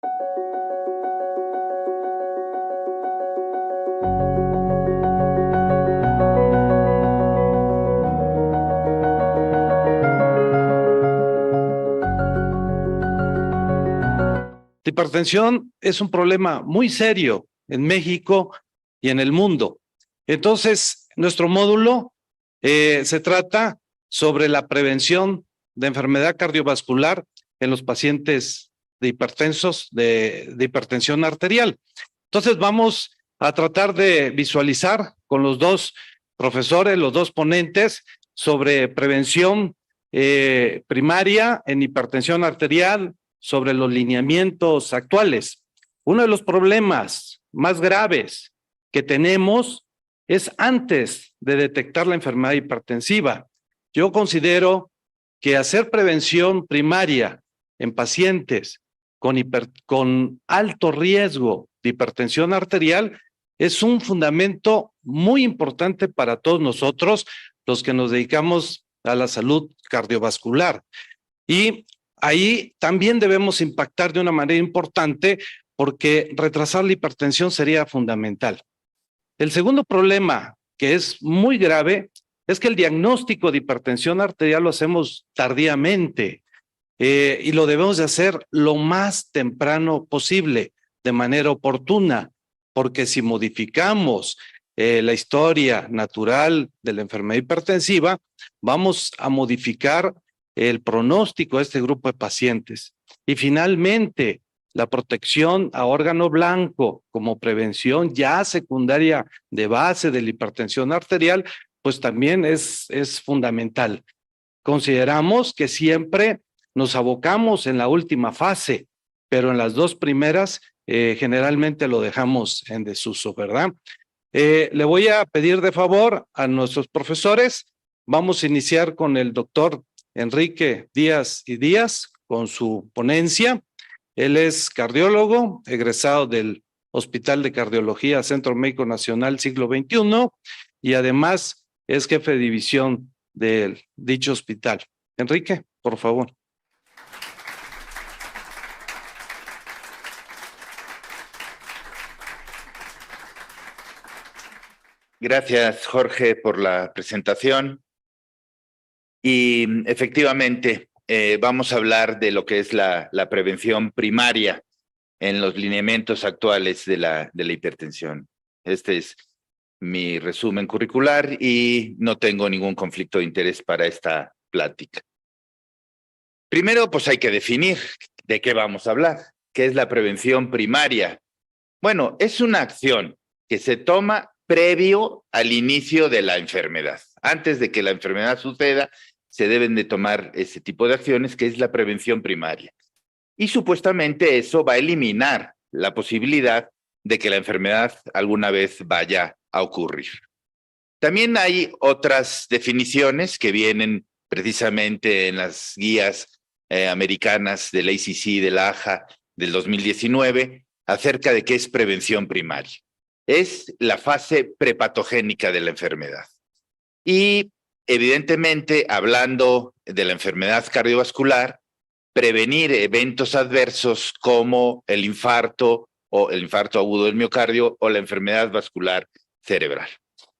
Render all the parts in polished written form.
La hipertensión es un problema muy serio en México y en el mundo. Entonces, nuestro módulo se trata sobre la prevención de enfermedad cardiovascular en los pacientes de hipertensos, de hipertensión arterial. Entonces, vamos a tratar de visualizar con los dos profesores, los dos ponentes, sobre prevención primaria en hipertensión arterial, sobre los lineamientos actuales. Uno de los problemas más graves que tenemos es antes de detectar la enfermedad hipertensiva. Yo considero que hacer prevención primaria en pacientes con alto riesgo de hipertensión arterial es un fundamento muy importante para todos nosotros, los que nos dedicamos a la salud cardiovascular. Y ahí también debemos impactar de una manera importante porque retrasar la hipertensión sería fundamental. El segundo problema, que es muy grave, es que el diagnóstico de hipertensión arterial lo hacemos tardíamente y lo debemos de hacer lo más temprano posible, de manera oportuna, porque si modificamos la historia natural de la enfermedad hipertensiva, vamos a modificar el pronóstico de este grupo de pacientes. Y finalmente, la protección a órgano blanco como prevención ya secundaria de base de la hipertensión arterial, pues también es fundamental. Consideramos que siempre nos abocamos en la última fase, pero en las dos primeras generalmente lo dejamos en desuso, ¿verdad? Le voy a pedir de favor a nuestros profesores. Vamos a iniciar con el doctor Enrique Díaz y Díaz con su ponencia. Él es cardiólogo, egresado del Hospital de Cardiología Centro Médico Nacional Siglo XXI y además es jefe de división de dicho hospital. Enrique, por favor. Gracias, Jorge, por la presentación. Y efectivamente, vamos a hablar de lo que es la prevención primaria en los lineamientos actuales de la hipertensión. Este es mi resumen curricular y no tengo ningún conflicto de interés para esta plática. Primero, pues hay que definir de qué vamos a hablar. ¿Qué es la prevención primaria? Bueno, es una acción que se toma previo al inicio de la enfermedad. Antes de que la enfermedad suceda, se deben de tomar ese tipo de acciones, que es la prevención primaria. Y supuestamente eso va a eliminar la posibilidad de que la enfermedad alguna vez vaya a ocurrir. También hay otras definiciones que vienen precisamente en las guías americanas del ACC, de la AHA del 2019, acerca de qué es prevención primaria. Es la fase prepatogénica de la enfermedad. Y evidentemente, hablando de la enfermedad cardiovascular, prevenir eventos adversos como el infarto o el infarto agudo del miocardio o la enfermedad vascular cerebral.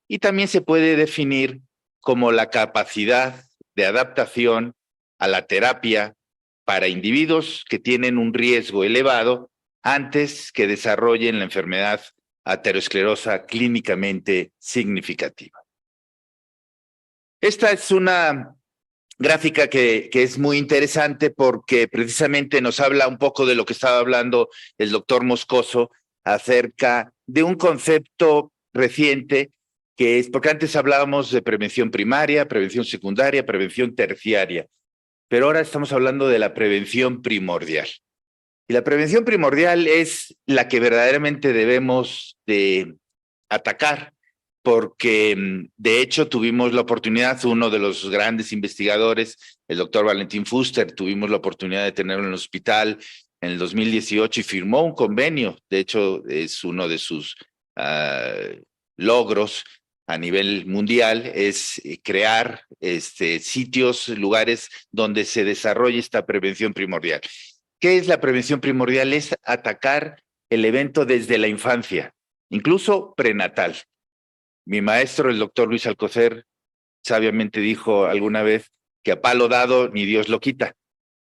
Y también se puede definir como la capacidad de adaptación a la terapia para individuos que tienen un riesgo elevado antes que desarrollen la enfermedad aterosclerosa clínicamente significativa. Esta es una gráfica que es muy interesante porque precisamente nos habla un poco de lo que estaba hablando el doctor Moscoso acerca de un concepto reciente que es, porque antes hablábamos de prevención primaria, prevención secundaria, prevención terciaria, pero ahora estamos hablando de la prevención primordial. Y la prevención primordial es la que verdaderamente debemos de atacar, porque de hecho tuvimos la oportunidad, uno de los grandes investigadores, el doctor Valentín Fuster, tuvimos la oportunidad de tenerlo en el hospital en el 2018 y firmó un convenio. De hecho, es uno de sus logros a nivel mundial, es crear sitios, lugares donde se desarrolle esta prevención primordial. ¿Qué es la prevención primordial? Es atacar el evento desde la infancia, incluso prenatal. Mi maestro, el doctor Luis Alcocer, sabiamente dijo alguna vez que a palo dado ni Dios lo quita.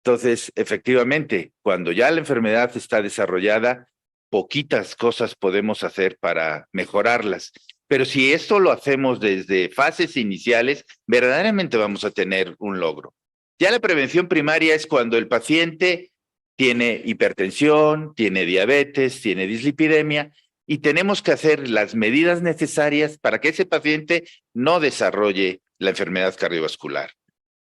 Entonces, efectivamente, cuando ya la enfermedad está desarrollada, poquitas cosas podemos hacer para mejorarlas. Pero si esto lo hacemos desde fases iniciales, verdaderamente vamos a tener un logro. Ya la prevención primaria es cuando el paciente tiene hipertensión, tiene diabetes, tiene dislipidemia, y tenemos que hacer las medidas necesarias para que ese paciente no desarrolle la enfermedad cardiovascular.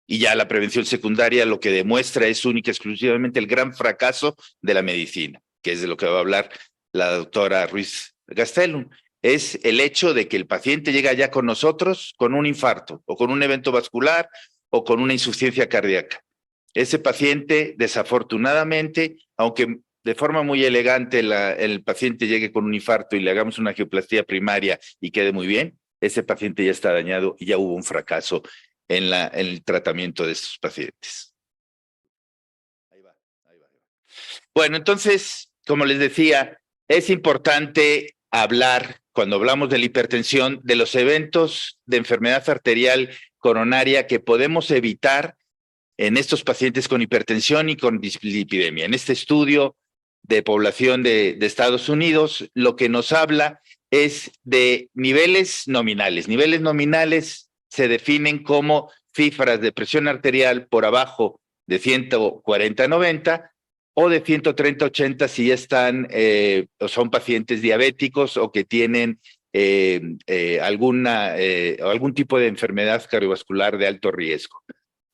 Y ya la prevención secundaria lo que demuestra es única y exclusivamente el gran fracaso de la medicina, que es de lo que va a hablar la doctora Ruiz Gastelum. Es el hecho de que el paciente llega ya con nosotros con un infarto o con un evento vascular o con una insuficiencia cardíaca. Ese paciente, desafortunadamente, aunque de forma muy elegante el paciente llegue con un infarto y le hagamos una angioplastía primaria y quede muy bien, ese paciente ya está dañado y ya hubo un fracaso en el tratamiento de estos pacientes. Ahí va. Bueno, entonces, como les decía, es importante hablar, cuando hablamos de la hipertensión, de los eventos de enfermedad arterial coronaria que podemos evitar en estos pacientes con hipertensión y con dislipidemia. En este estudio de población de Estados Unidos, lo que nos habla es de niveles nominales. Niveles nominales se definen como cifras de presión arterial por abajo de 140/90 o de 130/80 si ya están o son pacientes diabéticos o que tienen algún tipo de enfermedad cardiovascular de alto riesgo.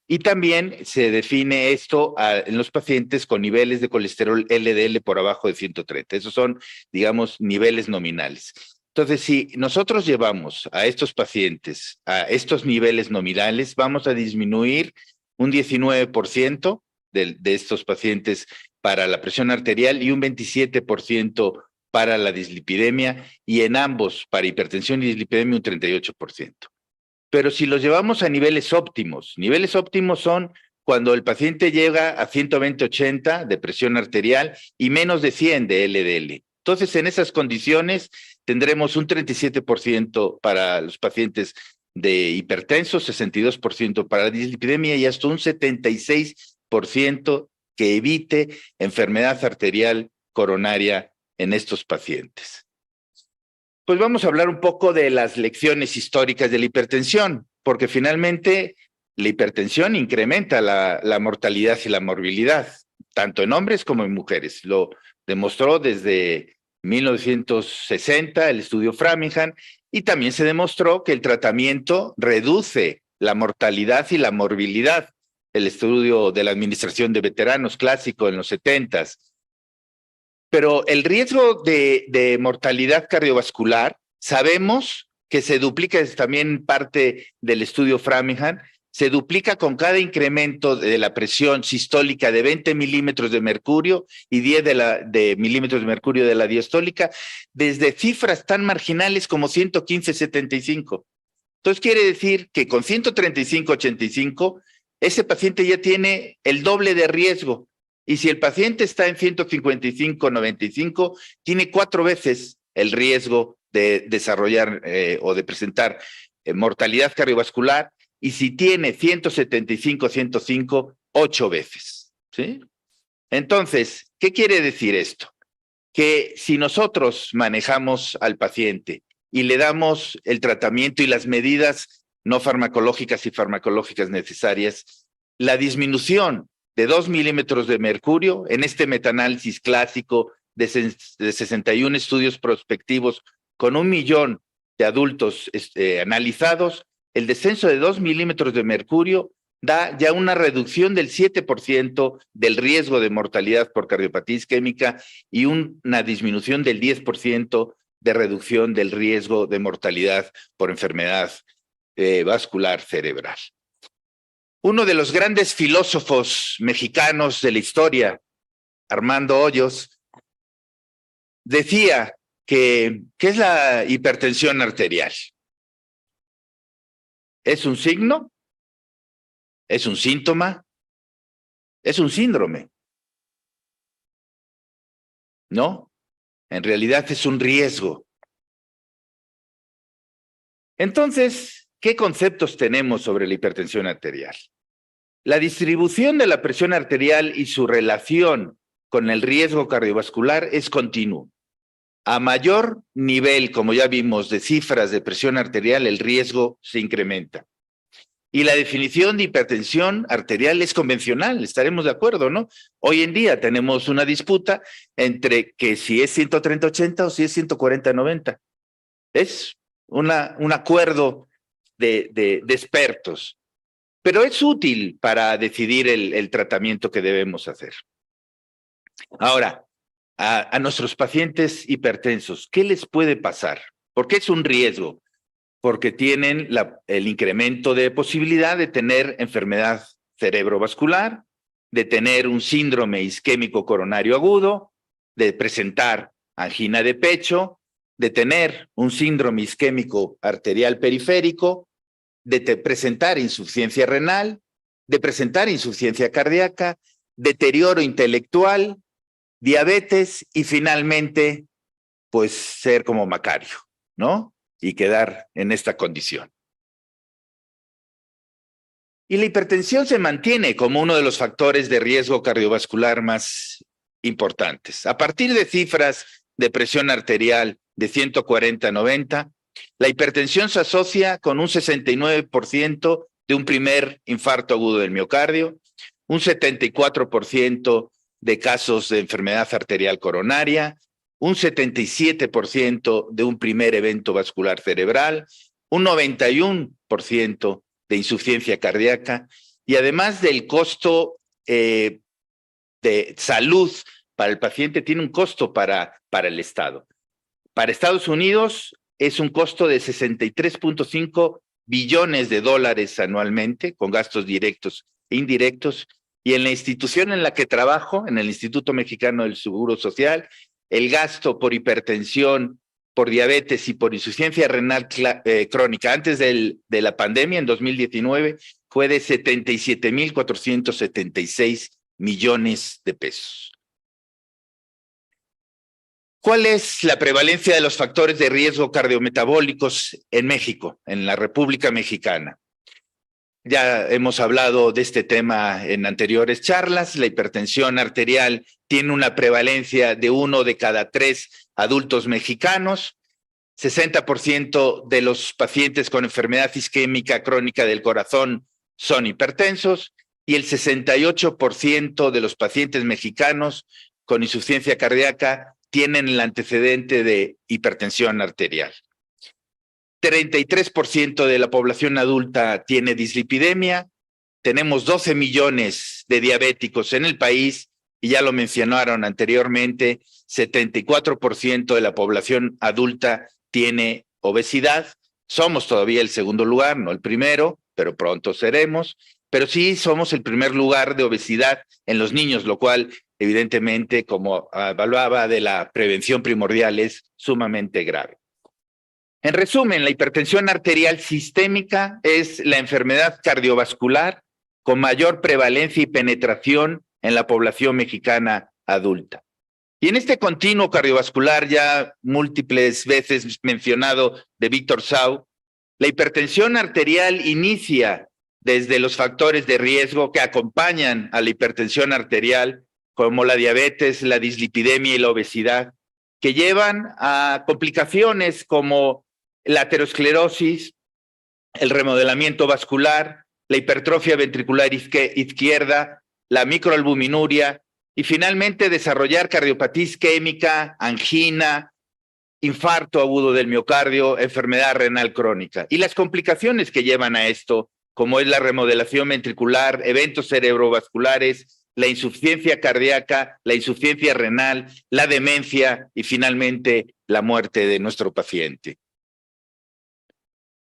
Y también se define esto en los pacientes con niveles de colesterol LDL por abajo de 130. Esos son, digamos, niveles nominales. Entonces, si nosotros llevamos a estos pacientes a estos niveles nominales, vamos a disminuir un 19% de estos pacientes para la presión arterial y un 27% para la dislipidemia, y en ambos, para hipertensión y dislipidemia, un 38%. Pero si los llevamos a niveles óptimos son cuando el paciente llega a 120/80 de presión arterial y menos de 100 de LDL. Entonces, en esas condiciones tendremos un 37% para los pacientes de hipertensos, 62% para la dislipidemia y hasta un 76% que evite enfermedad arterial coronaria en estos pacientes. Pues vamos a hablar un poco de las lecciones históricas de la hipertensión, porque finalmente la hipertensión incrementa la mortalidad y la morbilidad, tanto en hombres como en mujeres. Lo demostró desde 1960 el estudio Framingham, y también se demostró que el tratamiento reduce la mortalidad y la morbilidad. El estudio de la Administración de Veteranos clásico en los 70s. Pero el riesgo de mortalidad cardiovascular, sabemos que se duplica, es también parte del estudio Framingham, se duplica con cada incremento de la presión sistólica de 20 milímetros de mercurio y 10 de milímetros de mercurio de la diastólica, desde cifras tan marginales como 115/75. Entonces quiere decir que con 135/85, ese paciente ya tiene el doble de riesgo. Y si el paciente está en 155/95, tiene 4 veces el riesgo de desarrollar o de presentar mortalidad cardiovascular, y si tiene 175/105, 8 veces. ¿Sí? Entonces, ¿qué quiere decir esto? Que si nosotros manejamos al paciente y le damos el tratamiento y las medidas no farmacológicas y farmacológicas necesarias, la disminución de 2 milímetros de mercurio en este metaanálisis clásico de 61 estudios prospectivos con 1 millón de adultos analizados, el descenso de 2 milímetros de mercurio da ya una reducción del 7% del riesgo de mortalidad por cardiopatía isquémica y una disminución del 10% de reducción del riesgo de mortalidad por enfermedad vascular cerebral. Uno de los grandes filósofos mexicanos de la historia, Armando Hoyos, decía ¿qué es la hipertensión arterial? ¿Es un signo? ¿Es un síntoma? ¿Es un síndrome? ¿no? En realidad es un riesgo. Entonces, ¿qué conceptos tenemos sobre la hipertensión arterial? La distribución de la presión arterial y su relación con el riesgo cardiovascular es continuo. A mayor nivel, como ya vimos, de cifras de presión arterial, el riesgo se incrementa. Y la definición de hipertensión arterial es convencional, estaremos de acuerdo, ¿no? Hoy en día tenemos una disputa entre que si es 130/80 o si es 140/90. Es un acuerdo de expertos, pero es útil para decidir el tratamiento que debemos hacer. Ahora, a nuestros pacientes hipertensos, ¿qué les puede pasar? Porque es un riesgo, porque tienen el incremento de posibilidad de tener enfermedad cerebrovascular, de tener un síndrome isquémico coronario agudo, de presentar angina de pecho, de tener un síndrome isquémico arterial periférico, de presentar insuficiencia renal, de presentar insuficiencia cardíaca, deterioro intelectual, diabetes y finalmente, pues ser como Macario, ¿no? Y quedar en esta condición. Y la hipertensión se mantiene como uno de los factores de riesgo cardiovascular más importantes. A partir de cifras de presión arterial de 140/90, la hipertensión se asocia con un 69% de un primer infarto agudo del miocardio, un 74% de casos de enfermedad arterial coronaria, un 77% de un primer evento vascular cerebral, un 91% de insuficiencia cardíaca, y además del costo de salud para el paciente, tiene un costo para el Estado. Para Estados Unidos es un costo de 63.5 billones de dólares anualmente, con gastos directos e indirectos, y en la institución en la que trabajo, en el Instituto Mexicano del Seguro Social, el gasto por hipertensión, por diabetes y por insuficiencia renal crónica antes de la pandemia, en 2019, fue de 77.476 millones de pesos. ¿Cuál es la prevalencia de los factores de riesgo cardiometabólicos en México, en la República Mexicana? Ya hemos hablado de este tema en anteriores charlas. La hipertensión arterial tiene una prevalencia de 1 de cada 3 adultos mexicanos. 60% de los pacientes con enfermedad isquémica crónica del corazón son hipertensos y el 68% de los pacientes mexicanos con insuficiencia cardíaca tienen el antecedente de hipertensión arterial. 33% de la población adulta tiene dislipidemia, tenemos 12 millones de diabéticos en el país y ya lo mencionaron anteriormente, 74% de la población adulta tiene obesidad. Somos todavía el segundo lugar, no el primero, pero pronto seremos, pero sí somos el primer lugar de obesidad en los niños, lo cual evidentemente, como evaluaba de la prevención primordial, es sumamente grave. En resumen, la hipertensión arterial sistémica es la enfermedad cardiovascular con mayor prevalencia y penetración en la población mexicana adulta. Y en este continuo cardiovascular, ya múltiples veces mencionado de Víctor Sau, la hipertensión arterial inicia desde los factores de riesgo que acompañan a la hipertensión arterial, como la diabetes, la dislipidemia y la obesidad, que llevan a complicaciones como la aterosclerosis, el remodelamiento vascular, la hipertrofia ventricular izquierda, la microalbuminuria y finalmente desarrollar cardiopatía isquémica, angina, infarto agudo del miocardio, enfermedad renal crónica. Y las complicaciones que llevan a esto, como es la remodelación ventricular, eventos cerebrovasculares, la insuficiencia cardíaca, la insuficiencia renal, la demencia y finalmente la muerte de nuestro paciente.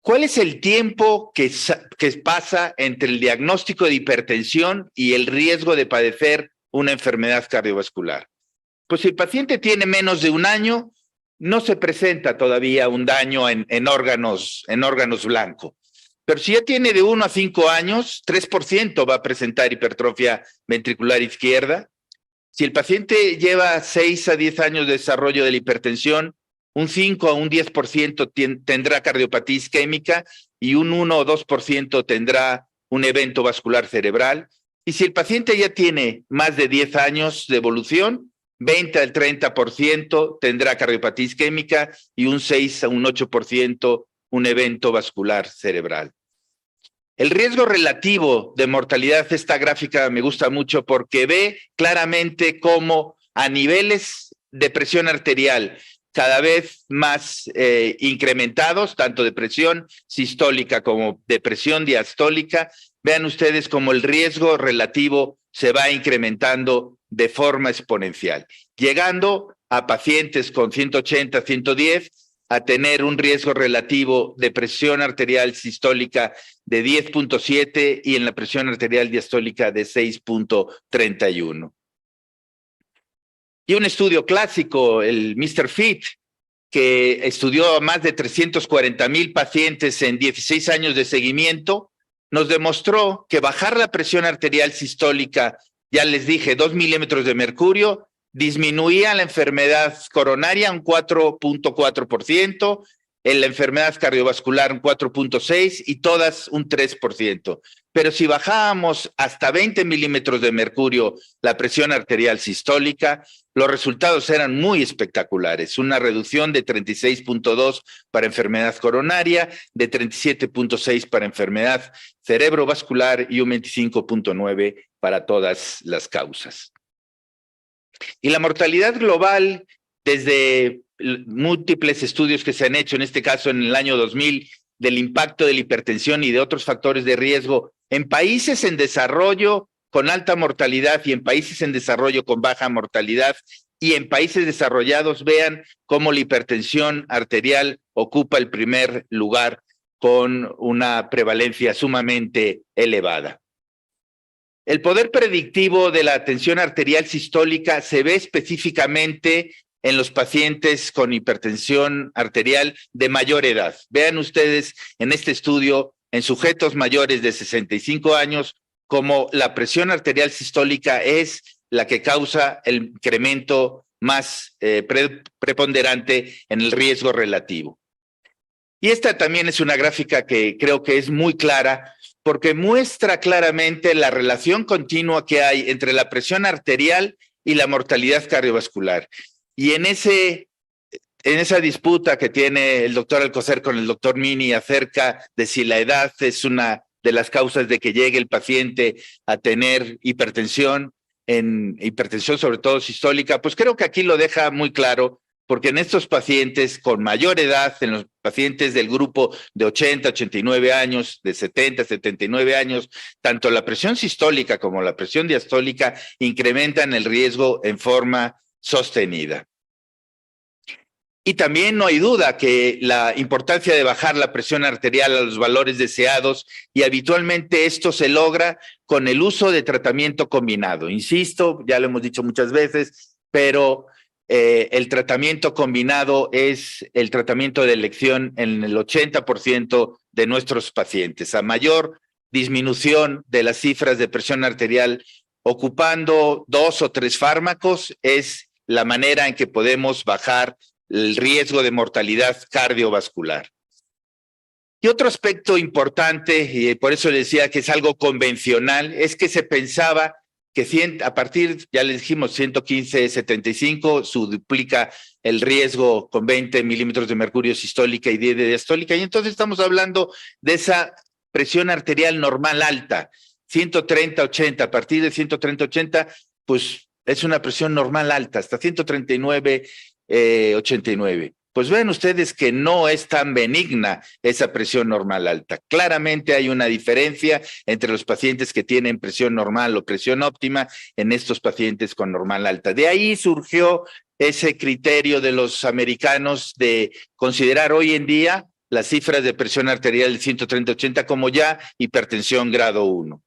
¿Cuál es el tiempo que pasa entre el diagnóstico de hipertensión y el riesgo de padecer una enfermedad cardiovascular? Pues si el paciente tiene menos de un año, no se presenta todavía un daño en órganos blancos. Pero si ya tiene de 1 a 5 años, 3% va a presentar hipertrofia ventricular izquierda, Si el paciente lleva 6 a 10 años de desarrollo de la hipertensión, un 5 a un 10% tendrá cardiopatía isquémica y un 1 o 2% tendrá un evento vascular cerebral. Y si el paciente ya tiene más de 10 años de evolución, 20 al 30% tendrá cardiopatía isquémica y un 6 a un 8% un evento vascular cerebral. El riesgo relativo de mortalidad, esta gráfica me gusta mucho porque ve claramente cómo a niveles de presión arterial cada vez más incrementados, tanto de presión sistólica como de presión diastólica, vean ustedes cómo el riesgo relativo se va incrementando de forma exponencial, llegando a pacientes con 180, 110, a tener un riesgo relativo de presión arterial sistólica de 10.7 y en la presión arterial diastólica de 6.31. Y un estudio clásico, el Mr. Fit, que estudió a más de 340,000 pacientes en 16 años de seguimiento, nos demostró que bajar la presión arterial sistólica, ya les dije, 2 milímetros de mercurio, disminuía la enfermedad coronaria un 4.4%, en la enfermedad cardiovascular un 4.6% y todas un 3%. Pero si bajábamos hasta 20 milímetros de mercurio la presión arterial sistólica, los resultados eran muy espectaculares. Una reducción de 36.2 para enfermedad coronaria, de 37.6 para enfermedad cerebrovascular y un 25.9 para todas las causas. Y la mortalidad global, desde múltiples estudios que se han hecho, en este caso en el año 2000, del impacto de la hipertensión y de otros factores de riesgo en países en desarrollo con alta mortalidad y en países en desarrollo con baja mortalidad y en países desarrollados, vean cómo la hipertensión arterial ocupa el primer lugar con una prevalencia sumamente elevada. El poder predictivo de la tensión arterial sistólica se ve específicamente en los pacientes con hipertensión arterial de mayor edad. Vean ustedes en este estudio, en sujetos mayores de 65 años, como la presión arterial sistólica es la que causa el incremento más preponderante en el riesgo relativo. Y esta también es una gráfica que creo que es muy clara, porque muestra claramente la relación continua que hay entre la presión arterial y la mortalidad cardiovascular. Y en esa disputa que tiene el doctor Alcocer con el doctor Mini acerca de si la edad es una de las causas de que llegue el paciente a tener hipertensión sobre todo sistólica, pues creo que aquí lo deja muy claro, porque en estos pacientes con mayor edad, en los pacientes del grupo de 80, 89 años, de 70, 79 años, tanto la presión sistólica como la presión diastólica incrementan el riesgo en forma sostenida. Y también no hay duda que la importancia de bajar la presión arterial a los valores deseados, y habitualmente esto se logra con el uso de tratamiento combinado. Insisto, ya lo hemos dicho muchas veces, pero el tratamiento combinado es el tratamiento de elección en el 80% de nuestros pacientes. A mayor disminución de las cifras de presión arterial ocupando 2 o 3 fármacos es la manera en que podemos bajar el riesgo de mortalidad cardiovascular. Y otro aspecto importante, y por eso les decía que es algo convencional, es que se pensaba que a partir, ya les dijimos, 115/75, duplica el riesgo con 20 milímetros de mercurio sistólica y 10 de diastólica, y entonces estamos hablando de esa presión arterial normal alta, 130/80, a partir de 130/80, pues es una presión normal alta, hasta 139/89. Pues ven ustedes que no es tan benigna esa presión normal alta. Claramente hay una diferencia entre los pacientes que tienen presión normal o presión óptima en estos pacientes con normal alta. De ahí surgió ese criterio de los americanos de considerar hoy en día las cifras de presión arterial de 130/80 como ya hipertensión grado 1.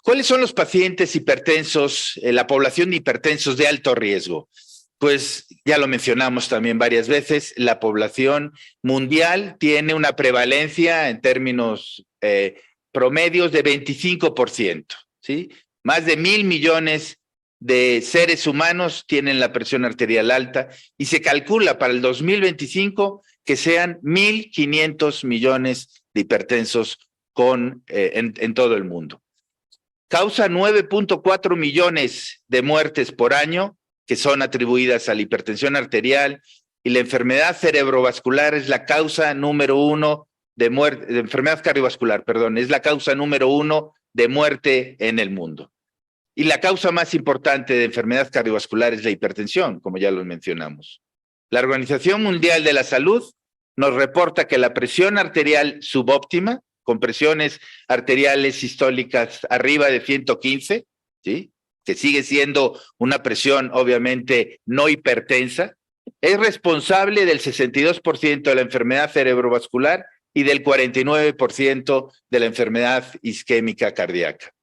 ¿Cuáles son los pacientes hipertensos, la población de hipertensos de alto riesgo? Pues ya lo mencionamos también varias veces, la población mundial tiene una prevalencia en términos promedios de 25%, ¿sí? Más de 1,000 millones de seres humanos tienen la presión arterial alta y se calcula para el 2025 que sean 1,500 millones de hipertensos en todo el mundo. Causa 9.4 millones de muertes por año que son atribuidas a la hipertensión arterial, y la enfermedad cerebrovascular es la causa número 1 de muerte, de enfermedad cardiovascular, perdón, es la causa número 1 de muerte en el mundo. Y la causa más importante de enfermedad cardiovascular es la hipertensión, como ya lo mencionamos. La Organización Mundial de la Salud nos reporta que la presión arterial subóptima, con presiones arteriales sistólicas arriba de 115, ¿sí?, que sigue siendo una presión obviamente no hipertensa, es responsable del 62% de la enfermedad cerebrovascular y del 49% de la enfermedad isquémica cardíaca.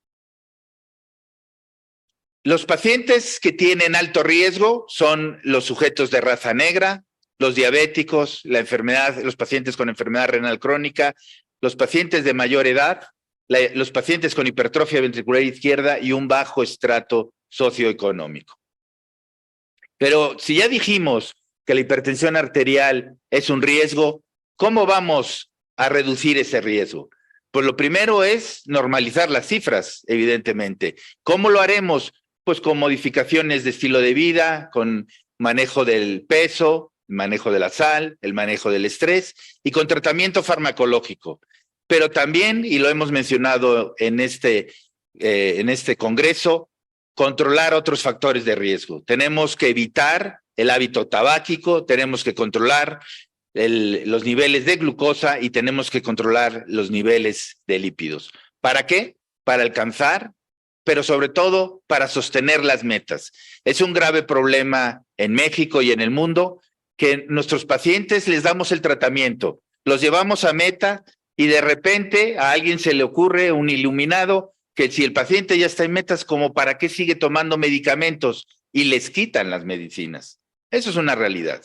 Los pacientes que tienen alto riesgo son los sujetos de raza negra, los diabéticos, los pacientes con enfermedad renal crónica, los pacientes de mayor edad, los pacientes con hipertrofia ventricular izquierda y un bajo estrato socioeconómico. Pero si ya dijimos que la hipertensión arterial es un riesgo, ¿cómo vamos a reducir ese riesgo? Pues lo primero es normalizar las cifras, evidentemente. ¿Cómo lo haremos? Pues con modificaciones de estilo de vida, con manejo del peso, manejo de la sal, el manejo del estrés y con tratamiento farmacológico. Pero también, y lo hemos mencionado en este congreso, controlar otros factores de riesgo. Tenemos que evitar el hábito tabáquico, tenemos que controlar los niveles de glucosa y tenemos que controlar los niveles de lípidos. ¿Para qué? Para alcanzar, pero sobre todo para sostener las metas. Es un grave problema en México y en el mundo que nuestros pacientes les damos el tratamiento, los llevamos a meta y de repente a alguien se le ocurre, un iluminado, que si el paciente ya está en metas, ¿como para qué sigue tomando medicamentos? Y les quitan las medicinas. Eso es una realidad.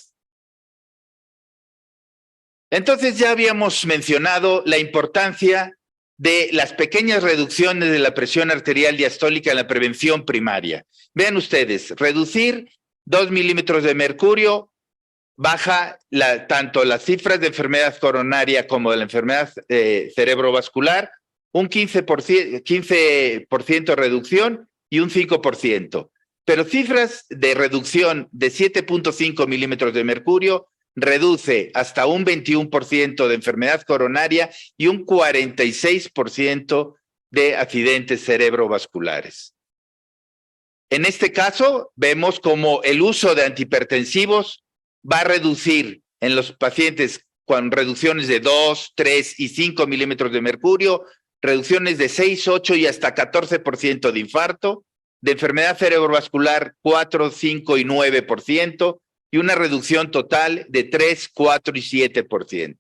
Entonces ya habíamos mencionado la importancia de las pequeñas reducciones de la presión arterial diastólica en la prevención primaria. Vean ustedes, reducir 2 milímetros de mercurio baja tanto las cifras de enfermedad coronaria como de la enfermedad cerebrovascular, un 15% de reducción y un 5%. Pero cifras de reducción de 7.5 milímetros de mercurio reduce hasta un 21% de enfermedad coronaria y un 46% de accidentes cerebrovasculares. En este caso, vemos como el uso de antihipertensivos va a reducir en los pacientes con reducciones de 2, 3 y 5 milímetros de mercurio, reducciones de 6, 8 y hasta 14% de infarto, de enfermedad cerebrovascular 4, 5 y 9%, y una reducción total de 3, 4 y 7%.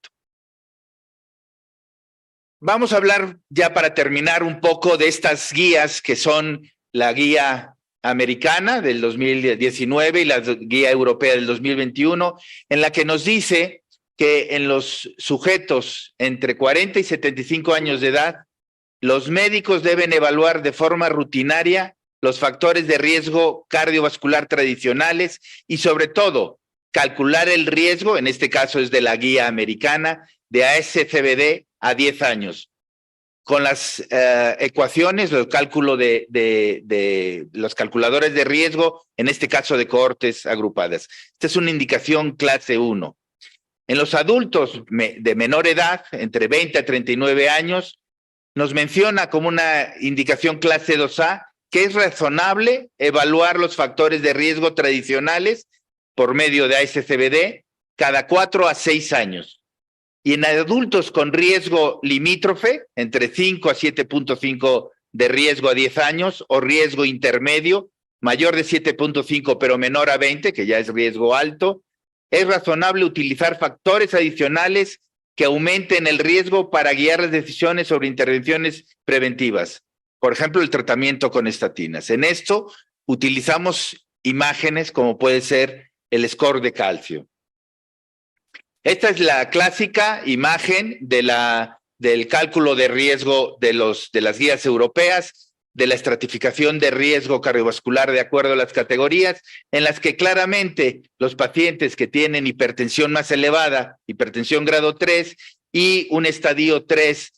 Vamos a hablar ya para terminar un poco de estas guías que son la guía americana del 2019 y la guía europea del 2021, en la que nos dice que en los sujetos entre 40 y 75 años de edad, los médicos deben evaluar de forma rutinaria los factores de riesgo cardiovascular tradicionales y sobre todo calcular el riesgo, en este caso es de la guía americana, de ASCVD a 10 años. Con las ecuaciones, el cálculo de los calculadores de riesgo, en este caso de cohortes agrupadas. Esta es una indicación clase 1. En los adultos de menor edad, entre 20 a 39 años, nos menciona como una indicación clase 2A que es razonable evaluar los factores de riesgo tradicionales por medio de ASCVD cada 4 a 6 años. Y en adultos con riesgo limítrofe, entre 5 a 7.5 de riesgo a 10 años, o riesgo intermedio, mayor de 7.5 pero menor a 20, que ya es riesgo alto, es razonable utilizar factores adicionales que aumenten el riesgo para guiar las decisiones sobre intervenciones preventivas. Por ejemplo, el tratamiento con estatinas. En esto utilizamos imágenes como puede ser el score de calcio. Esta es la clásica imagen del cálculo de riesgo de las guías europeas. de la estratificación de riesgo cardiovascular de acuerdo a las categorías, en las que claramente los pacientes que tienen hipertensión más elevada, hipertensión grado 3 y un estadio 3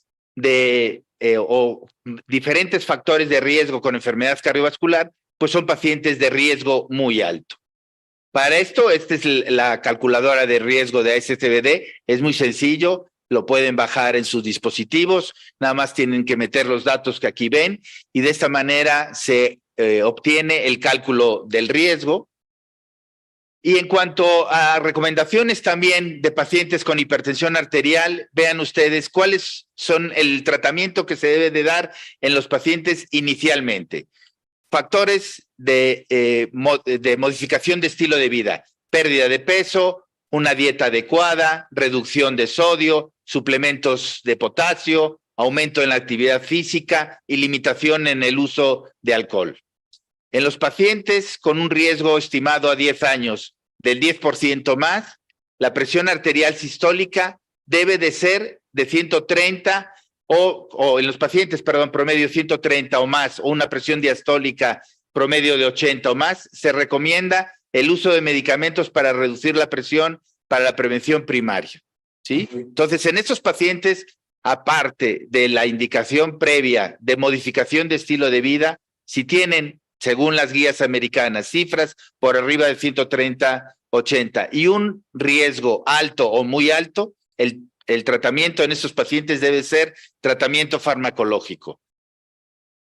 o diferentes factores de riesgo con enfermedad cardiovascular, pues son pacientes de riesgo muy alto. Para esto, esta es la calculadora de riesgo de ASCVD, es muy sencillo, lo pueden bajar en sus dispositivos, nada más tienen que meter los datos que aquí ven y de esta manera se obtiene el cálculo del riesgo. Y en cuanto a recomendaciones también de pacientes con hipertensión arterial, vean ustedes cuáles son el tratamiento que se debe de dar en los pacientes inicialmente. Factores de modificación de estilo de vida, pérdida de peso, una dieta adecuada, reducción de sodio, suplementos de potasio, aumento en la actividad física y limitación en el uso de alcohol. En los pacientes con un riesgo estimado a 10 años del 10% más, la presión arterial sistólica debe de ser de 130 o en los pacientes, promedio 130 o más, o una presión diastólica promedio de 80 o más, se recomienda el uso de medicamentos para reducir la presión para la prevención primaria, ¿sí? Entonces, en estos pacientes, aparte de la indicación previa de modificación de estilo de vida, si tienen, según las guías americanas, cifras por arriba de 130, 80 y un riesgo alto o muy alto, el tratamiento en estos pacientes debe ser tratamiento farmacológico.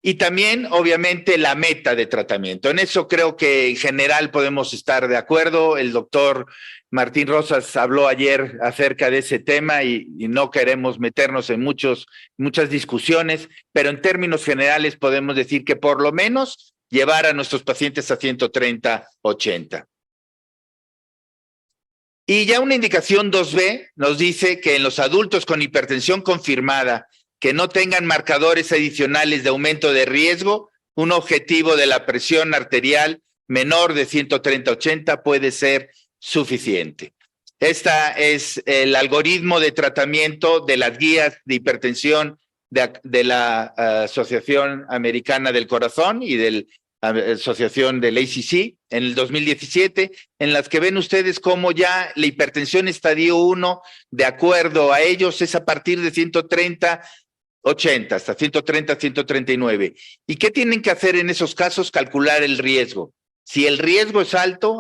Y también, obviamente, la meta de tratamiento. En eso creo que en general podemos estar de acuerdo. El doctor Martín Rosas habló ayer acerca de ese tema y no queremos meternos en muchas discusiones, pero en términos generales podemos decir que por lo menos llevar a nuestros pacientes a 130, 80. Y ya una indicación 2B nos dice que en los adultos con hipertensión confirmada que no tengan marcadores adicionales de aumento de riesgo, un objetivo de la presión arterial menor de 130-80 puede ser suficiente. Este es el algoritmo de tratamiento de las guías de hipertensión de la Asociación Americana del Corazón y de la Asociación del ACC en el 2017, en las que ven ustedes cómo ya la hipertensión estadio 1, de acuerdo a ellos, es a partir de 130, 80, hasta 130, 139. ¿Y qué tienen que hacer en esos casos? Calcular el riesgo. Si el riesgo es alto,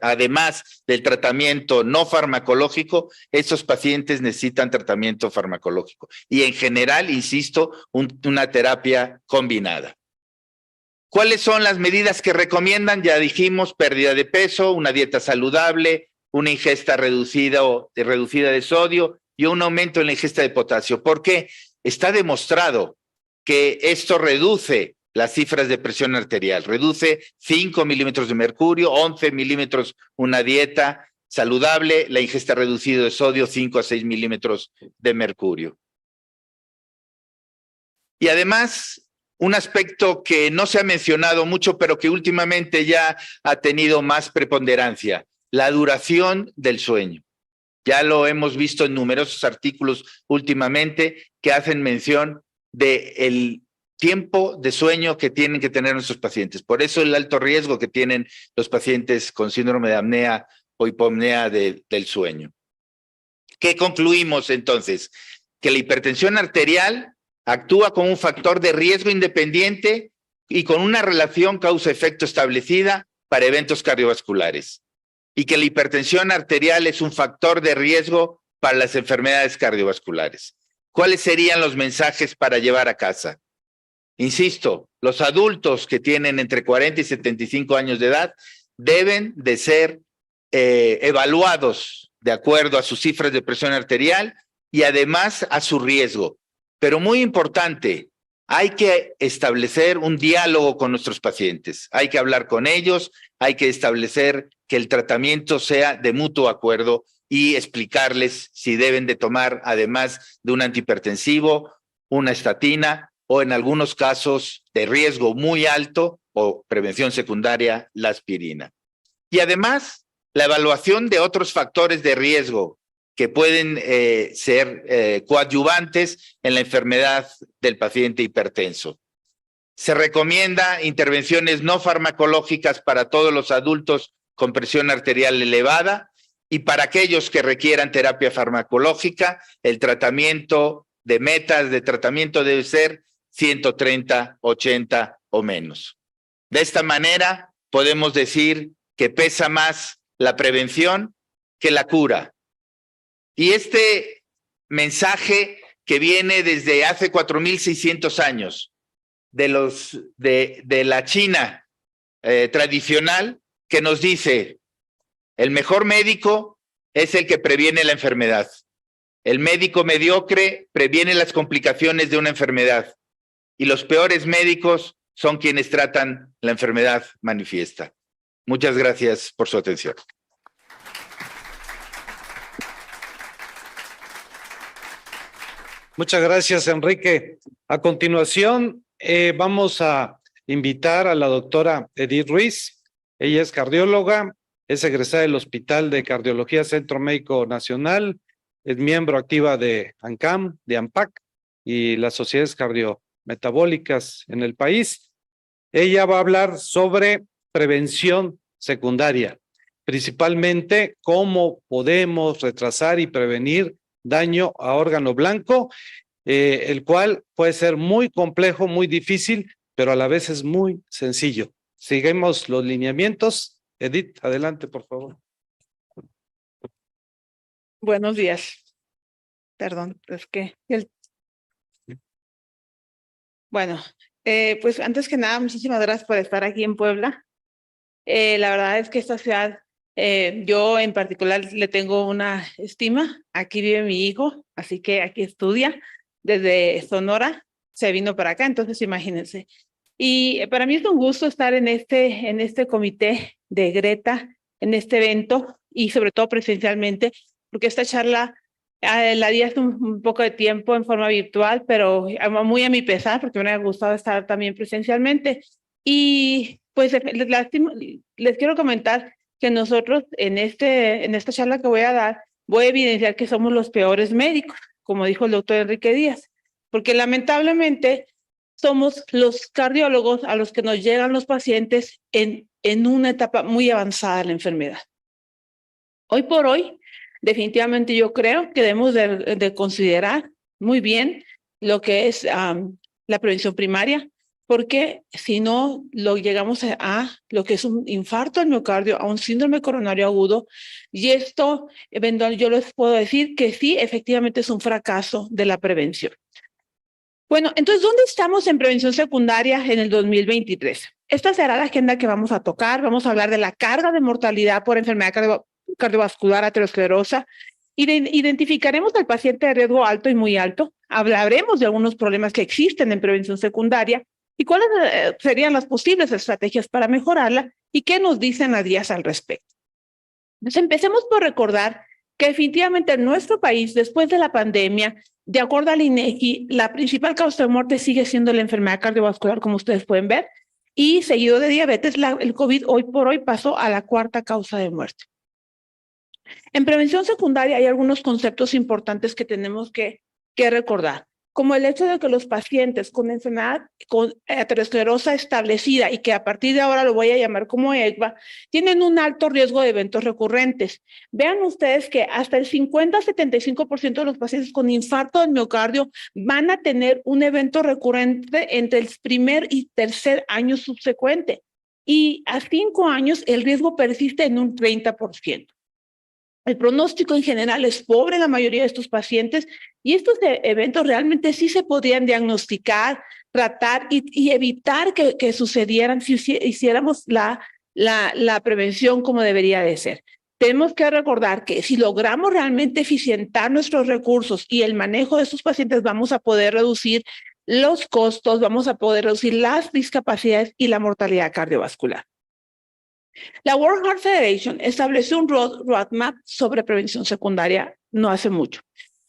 además del tratamiento no farmacológico, estos pacientes necesitan tratamiento farmacológico. Y en general, insisto, una terapia combinada. ¿Cuáles son las medidas que recomiendan? Ya dijimos, pérdida de peso, una dieta saludable, una ingesta reducida de sodio y un aumento en la ingesta de potasio. ¿Por qué? Está demostrado que esto reduce las cifras de presión arterial, reduce 5 milímetros de mercurio, 11 milímetros una dieta saludable, la ingesta reducida de sodio 5 a 6 milímetros de mercurio. Y además, un aspecto que no se ha mencionado mucho, pero que últimamente ya ha tenido más preponderancia, la duración del sueño. Ya lo hemos visto en numerosos artículos últimamente que hacen mención del tiempo de sueño que tienen que tener nuestros pacientes. Por eso el alto riesgo que tienen los pacientes con síndrome de apnea o hipopnea del sueño. ¿Qué concluimos entonces? Que la hipertensión arterial actúa como un factor de riesgo independiente y con una relación causa-efecto establecida para eventos cardiovasculares. Y que la hipertensión arterial es un factor de riesgo para las enfermedades cardiovasculares. ¿Cuáles serían los mensajes para llevar a casa? Insisto, los adultos que tienen entre 40 y 75 años de edad deben de ser evaluados de acuerdo a sus cifras de presión arterial y además a su riesgo. Pero muy importante, hay que establecer un diálogo con nuestros pacientes, hay que hablar con ellos, hay que establecer que el tratamiento sea de mutuo acuerdo y explicarles si deben de tomar, además de un antihipertensivo, una estatina o en algunos casos de riesgo muy alto o prevención secundaria, la aspirina. Y además, la evaluación de otros factores de riesgo que pueden ser coadyuvantes en la enfermedad del paciente hipertenso. Se recomienda intervenciones no farmacológicas para todos los adultos con presión arterial elevada y para aquellos que requieran terapia farmacológica, el tratamiento de metas de tratamiento debe ser 130, 80 o menos. De esta manera podemos decir que pesa más la prevención que la cura. Y este mensaje que viene desde hace 4,600 años de la China tradicional, que nos dice: el mejor médico es el que previene la enfermedad. El médico mediocre previene las complicaciones de una enfermedad y los peores médicos son quienes tratan la enfermedad manifiesta. Muchas gracias por su atención. Muchas gracias, Enrique. A continuación, vamos a invitar a la doctora Edith Ruiz. Ella es cardióloga, es egresada del Hospital de Cardiología Centro Médico Nacional, es miembro activa de ANCAM, de ANPAC y las sociedades cardiometabólicas en el país. Ella va a hablar sobre prevención secundaria, principalmente cómo podemos retrasar y prevenir daño a órgano blanco, el cual puede ser muy complejo, muy difícil, pero a la vez es muy sencillo. Seguimos los lineamientos. Edith, adelante, por favor. Buenos días. Perdón, es que... Bueno, pues antes que nada, muchísimas gracias por estar aquí en Puebla. La verdad es que esta ciudad, yo en particular le tengo una estima. Aquí vive mi hijo, así que aquí estudia. Desde Sonora se vino para acá, entonces imagínense. Y para mí es un gusto estar en este comité de Greta, en este evento y sobre todo presencialmente, porque esta charla la di hace un poco de tiempo en forma virtual, pero muy a mi pesar, porque me ha gustado estar también presencialmente. Y pues les quiero comentar que nosotros en esta charla que voy a dar, voy a evidenciar que somos los peores médicos, como dijo el doctor Enrique Díaz, porque lamentablemente somos los cardiólogos a los que nos llegan los pacientes en una etapa muy avanzada de la enfermedad. Hoy por hoy, definitivamente yo creo que debemos de considerar muy bien lo que es la prevención primaria, porque si no llegamos a lo que es un infarto al miocardio, a un síndrome coronario agudo, y esto, yo les puedo decir que sí, efectivamente es un fracaso de la prevención. Bueno, entonces, ¿dónde estamos en prevención secundaria en el 2023? Esta será la agenda que vamos a tocar. Vamos a hablar de la carga de mortalidad por enfermedad cardiovascular aterosclerosa. Identificaremos al paciente de riesgo alto y muy alto. Hablaremos de algunos problemas que existen en prevención secundaria y cuáles serían las posibles estrategias para mejorarla y qué nos dicen las guías al respecto. Entonces, empecemos por recordar que definitivamente en nuestro país, después de la pandemia, de acuerdo al INEGI, la principal causa de muerte sigue siendo la enfermedad cardiovascular, como ustedes pueden ver, y seguido de diabetes, el COVID hoy por hoy pasó a la cuarta causa de muerte. En prevención secundaria hay algunos conceptos importantes que tenemos que recordar, como el hecho de que los pacientes con enfermedad con aterosclerosa establecida y que a partir de ahora lo voy a llamar como ECVA, tienen un alto riesgo de eventos recurrentes. Vean ustedes que hasta el 50-75% de los pacientes con infarto del miocardio van a tener un evento recurrente entre el primer y tercer año subsecuente. Y a 5 años el riesgo persiste en un 30%. El pronóstico en general es pobre en la mayoría de estos pacientes y estos eventos realmente sí se podrían diagnosticar, tratar y evitar que sucedieran si hiciéramos la prevención como debería de ser. Tenemos que recordar que si logramos realmente eficientar nuestros recursos y el manejo de estos pacientes, vamos a poder reducir los costos, vamos a poder reducir las discapacidades y la mortalidad cardiovascular. La World Heart Federation estableció un roadmap sobre prevención secundaria no hace mucho.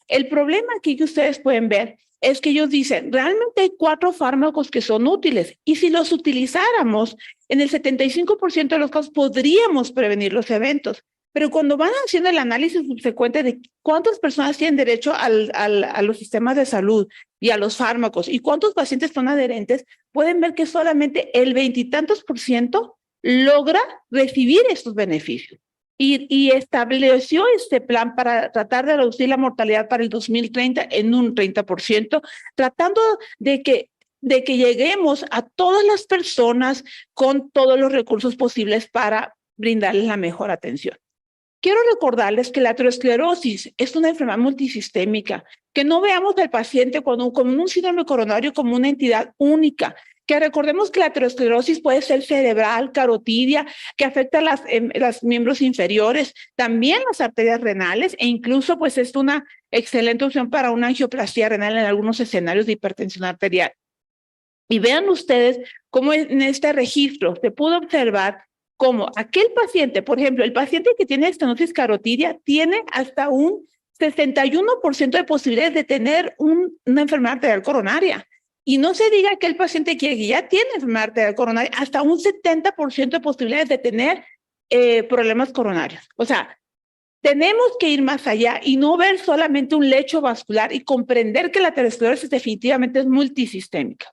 El problema aquí que ustedes pueden ver es que ellos dicen, realmente hay 4 fármacos que son útiles y si los utilizáramos, en el 75% de los casos podríamos prevenir los eventos. pero cuando van haciendo el análisis subsecuente de cuántas personas tienen derecho a los sistemas de salud y a los fármacos y cuántos pacientes son adherentes, pueden ver que solamente el 20 y tantos % logra recibir estos beneficios. Y estableció este plan para tratar de reducir la mortalidad para el 2030 en un 30%, tratando de que lleguemos a todas las personas con todos los recursos posibles para brindarles la mejor atención. Quiero recordarles que la aterosclerosis es una enfermedad multisistémica, que no veamos al paciente como un síndrome coronario como una entidad única, que recordemos que la aterosclerosis puede ser cerebral, carotidia, que afecta a los miembros inferiores, también las arterias renales, e incluso pues es una excelente opción para una angioplastía renal en algunos escenarios de hipertensión arterial. Y vean ustedes cómo en este registro se pudo observar cómo aquel paciente, por ejemplo, el paciente que tiene estenosis carotidia tiene hasta un 61% de posibilidades de tener una enfermedad arterial coronaria. Y no se diga que el paciente que ya tiene enfermedad arterial coronaria, hasta un 70% de posibilidades de tener problemas coronarios. O sea, tenemos que ir más allá y no ver solamente un lecho vascular y comprender que la aterosclerosis definitivamente es multisistémica.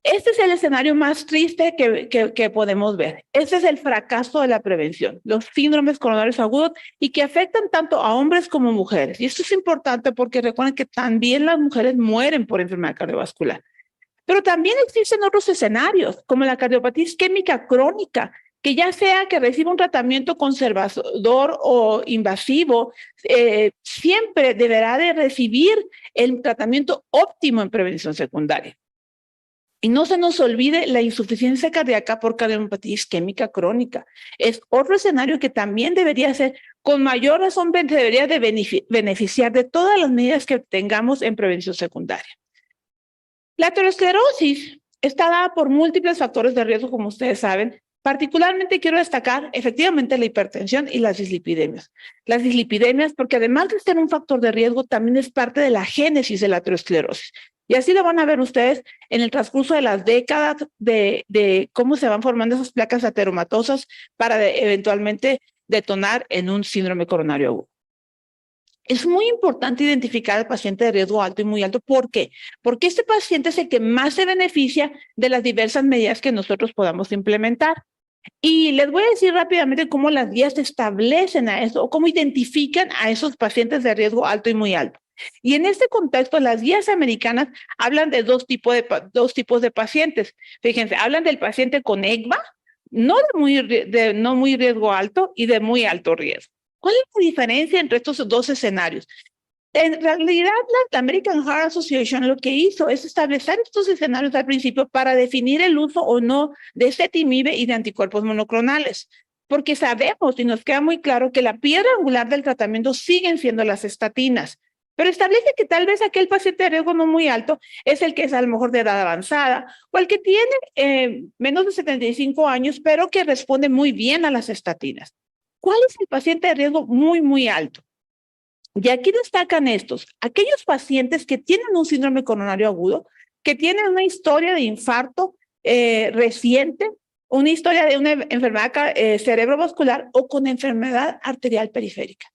Este es el escenario más triste que podemos ver. Este es el fracaso de la prevención, los síndromes coronarios agudos y que afectan tanto a hombres como mujeres. Y esto es importante porque recuerden que también las mujeres mueren por enfermedad cardiovascular. Pero también existen otros escenarios, como la cardiopatía isquémica crónica, que ya sea que reciba un tratamiento conservador o invasivo, siempre deberá de recibir el tratamiento óptimo en prevención secundaria. Y no se nos olvide la insuficiencia cardíaca por cardiopatía isquémica crónica. Es otro escenario que también debería ser, con mayor razón, debería de beneficiar de todas las medidas que tengamos en prevención secundaria. La aterosclerosis está dada por múltiples factores de riesgo, como ustedes saben. Particularmente quiero destacar efectivamente la hipertensión y las dislipidemias. Las dislipidemias, porque además de ser un factor de riesgo, también es parte de la génesis de la aterosclerosis. Y así lo van a ver ustedes en el transcurso de las décadas de cómo se van formando esas placas ateromatosas para eventualmente detonar en un síndrome coronario agudo. Es muy importante identificar al paciente de riesgo alto y muy alto. ¿Por qué? Porque este paciente es el que más se beneficia de las diversas medidas que nosotros podamos implementar. Y les voy a decir rápidamente cómo las guías establecen a eso o cómo identifican a esos pacientes de riesgo alto y muy alto. Y en este contexto, las guías americanas hablan de dos tipos de pacientes. Fíjense, hablan del paciente con EGMA, no muy riesgo alto y de muy alto riesgo. ¿Cuál es la diferencia entre estos dos escenarios? En realidad, la American Heart Association lo que hizo es establecer estos escenarios al principio para definir el uso o no de ezetimibe y de anticuerpos monoclonales, porque sabemos y nos queda muy claro que la piedra angular del tratamiento siguen siendo las estatinas, pero establece que tal vez aquel paciente de riesgo no muy alto es el que es a lo mejor de edad avanzada o el que tiene menos de 75 años, pero que responde muy bien a las estatinas. ¿Cuál es el paciente de riesgo muy, muy alto? Y aquí destacan aquellos pacientes que tienen un síndrome coronario agudo, que tienen una historia de infarto reciente, una historia de una enfermedad cerebrovascular o con enfermedad arterial periférica.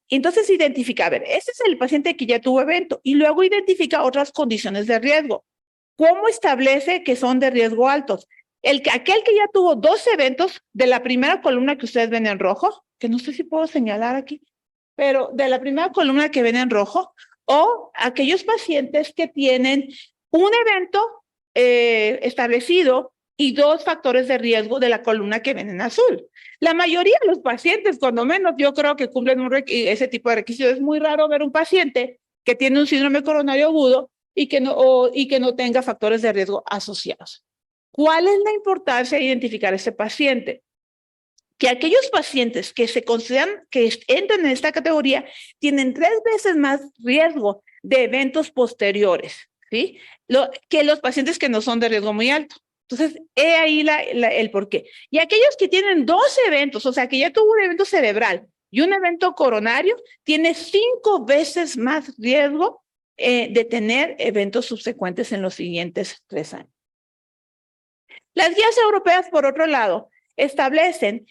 Entonces identifica, a ver, este es el paciente que ya tuvo evento y luego identifica otras condiciones de riesgo. ¿Cómo establece que son de riesgo altos? Aquel que ya tuvo 2 eventos de la primera columna que ustedes ven en rojo, que no sé si puedo señalar aquí, pero de la primera columna que ven en rojo, o aquellos pacientes que tienen un evento establecido y 2 factores de riesgo de la columna que ven en azul. La mayoría de los pacientes, cuando menos, yo creo que cumplen ese tipo de requisitos. Es muy raro ver un paciente que tiene un síndrome coronario agudo y que no tenga factores de riesgo asociados. ¿Cuál es la importancia de identificar a este paciente? Que aquellos pacientes que se consideran que entran en esta categoría tienen 3 veces más riesgo de eventos posteriores, ¿sí? Que los pacientes que no son de riesgo muy alto. Entonces, he ahí el porqué. Y aquellos que tienen 2 eventos, o sea, que ya tuvo un evento cerebral y un evento coronario, tiene 5 veces más riesgo de tener eventos subsecuentes en los siguientes 3 años. Las guías europeas, por otro lado, establecen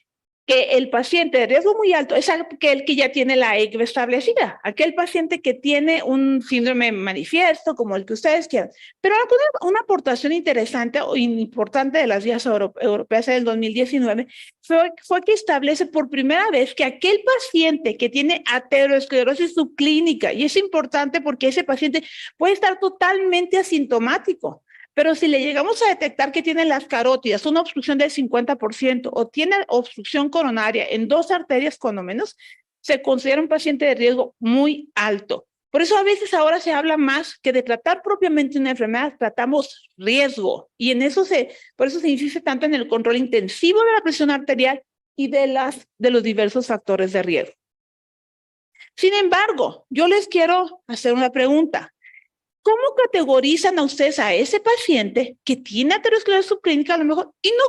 que el paciente de riesgo muy alto es aquel que ya tiene la ECVA establecida, aquel paciente que tiene un síndrome manifiesto, como el que ustedes quieran. Pero una aportación interesante o importante de las guías europeas del 2019 fue que establece por primera vez que aquel paciente que tiene aterosclerosis subclínica, y es importante porque ese paciente puede estar totalmente asintomático, pero si le llegamos a detectar que tiene las carótidas, una obstrucción del 50%, o tiene obstrucción coronaria en 2 arterias cuando menos, se considera un paciente de riesgo muy alto. Por eso a veces ahora se habla más que de tratar propiamente una enfermedad, tratamos riesgo. Y por eso se insiste tanto en el control intensivo de la presión arterial y de los diversos factores de riesgo. Sin embargo, yo les quiero hacer una pregunta. ¿Cómo categorizan a ustedes a ese paciente que tiene aterosclerosis subclínica a lo mejor, y no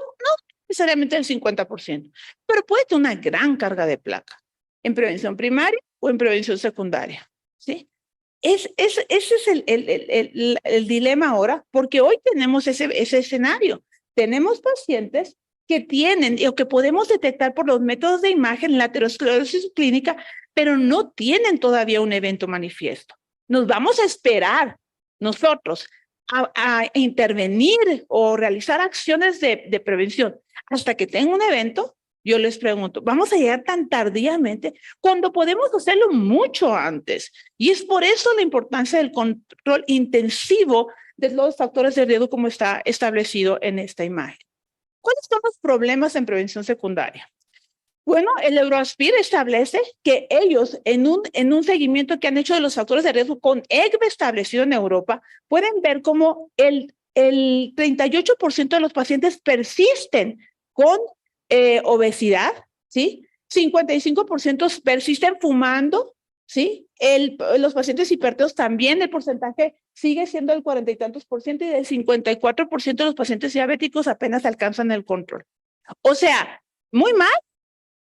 necesariamente el 50%, pero puede tener una gran carga de placa en prevención primaria o en prevención secundaria? ¿Sí? Ese es el dilema ahora, porque hoy tenemos ese escenario. Tenemos pacientes que tienen o que podemos detectar por los métodos de imagen la aterosclerosis subclínica, pero no tienen todavía un evento manifiesto. Nos vamos a esperar nosotros a intervenir o realizar acciones de prevención hasta que tenga un evento. Yo les pregunto, ¿vamos a llegar tan tardíamente cuando podemos hacerlo mucho antes? Y es por eso la importancia del control intensivo de los factores de riesgo como está establecido en esta imagen. ¿Cuáles son los problemas en prevención secundaria? Bueno, el Euroaspir establece que ellos, en un seguimiento que han hecho de los factores de riesgo con ECVA establecido en Europa, pueden ver cómo el 38% de los pacientes persisten con obesidad, ¿sí? 55% persisten fumando, ¿sí? Los pacientes hipertensos también, el porcentaje sigue siendo del 40 y tantos por ciento, y del 54% de los pacientes diabéticos apenas alcanzan el control. O sea, muy mal.